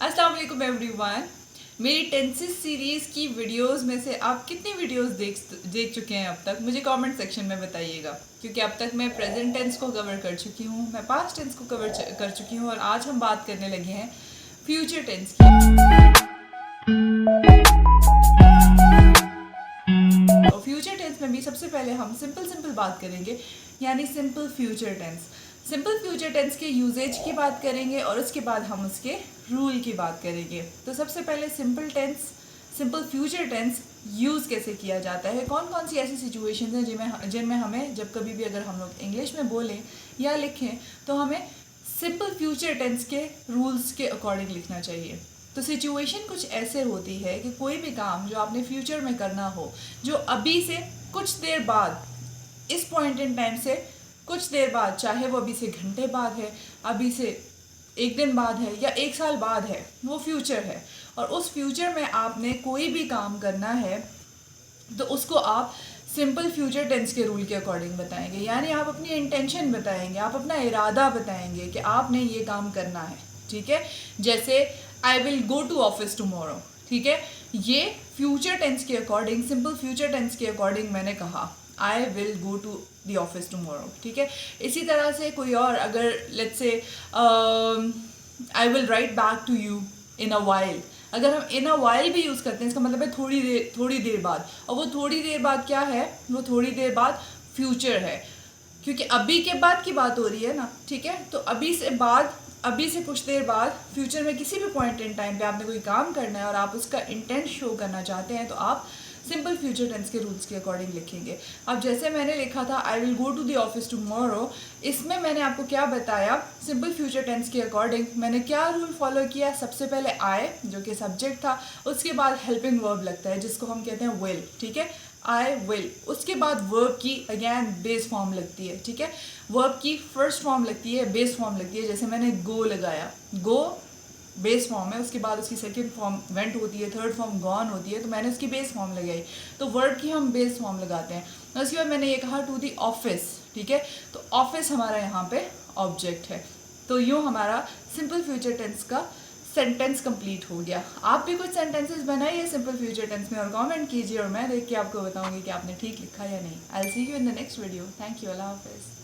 अस्सलाम वालेकुम एवरीवन। मेरी टेंसेस सीरीज़ की वीडियोस में से आप कितनी वीडियोस देख चुके हैं अब तक, मुझे कमेंट सेक्शन में बताइएगा। क्योंकि अब तक मैं प्रेजेंट टेंस को कवर कर चुकी हूँ, मैं पास्ट टेंस को कवर कर चुकी हूँ और आज हम बात करने लगे हैं फ्यूचर टेंस की। और फ्यूचर टेंस में भी सबसे पहले हम सिंपल बात करेंगे, यानी simple future tense. Simple future tense के यूजेज की बात करेंगे और उसके बाद हम उसके रूल की बात करेंगे। तो सबसे पहले सिंपल फ्यूचर टेंस यूज़ कैसे किया जाता है, कौन कौन सी ऐसी सिचुएशंस हैं जिनमें हमें जब कभी भी अगर हम लोग इंग्लिश में बोलें या लिखें तो हमें सिंपल फ्यूचर टेंस के रूल्स के अकॉर्डिंग लिखना चाहिए। तो सिचुएशन कुछ ऐसे होती है कि कोई भी काम जो आपने फ्यूचर में करना हो, जो अभी से कुछ देर बाद, इस पॉइंट इन टाइम से कुछ देर बाद, चाहे वो अभी से घंटे बाद है, अभी से एक दिन बाद है या एक साल बाद है, वो फ्यूचर है। और उस फ्यूचर में आपने कोई भी काम करना है तो उसको आप सिंपल फ्यूचर टेंस के रूल के अकॉर्डिंग बताएंगे। यानी आप अपनी इंटेंशन बताएंगे, आप अपना इरादा बताएंगे कि आपने ये काम करना है। ठीक है, जैसे I will go to office tomorrow. ठीक है, ये फ्यूचर टेंस के अकॉर्डिंग, सिंपल फ्यूचर टेंस के अकॉर्डिंग मैंने कहा I will go to the office tomorrow. ठीक है, इसी तरह से कोई और, अगर let's say I will write back to you in a while, अगर हम इन अ वाइल भी यूज़ करते हैं इसका मतलब है थोड़ी देर बाद। और वो थोड़ी देर बाद क्या है, वो थोड़ी देर बाद फ्यूचर है, क्योंकि अभी के बाद की बात हो रही है ना। ठीक है, तो अभी से कुछ देर बाद फ्यूचर में किसी भी पॉइंट इन टाइम पे आपने कोई काम करना है और आप उसका इंटेंट शो करना चाहते हैं तो आप सिंपल फ्यूचर टेंस के रूल्स के अकॉर्डिंग लिखेंगे। अब जैसे मैंने लिखा था I will go to the office tomorrow, इसमें मैंने आपको क्या बताया, सिंपल फ्यूचर टेंस के अकॉर्डिंग मैंने क्या रूल फॉलो किया। सबसे पहले आई जो कि सब्जेक्ट था, उसके बाद हेल्पिंग वर्ब लगता है जिसको हम कहते हैं विल। ठीक है, आई विल, उसके बाद वर्ब की अगेन बेस फॉर्म लगती है। ठीक है, वर्ब की फर्स्ट फॉर्म लगती है, बेस फॉर्म लगती है। जैसे मैंने गो लगाया, गो बेस फॉर्म है, उसके बाद उसकी सेकंड फॉर्म वेंट होती है, थर्ड फॉर्म गॉन होती है, तो मैंने उसकी बेस फॉर्म लगाई। तो वर्ब की हम बेस फॉर्म लगाते हैं। और उसके बाद मैंने ये कहा टू दी ऑफिस। ठीक है, तो ऑफिस हमारा यहाँ पे ऑब्जेक्ट है। तो यूँ हमारा सिंपल फ्यूचर टेंस का सेंटेंस कंप्लीट हो गया। आप भी कुछ सेंटेंसेस बनाइए सिंपल फ्यूचर टेंस में और कमेंट कीजिए और मैं देख के आपको बताऊंगी कि आपने ठीक लिखा या नहीं। I will see you in the next video. Thank you, अल्लाह हाफिज़।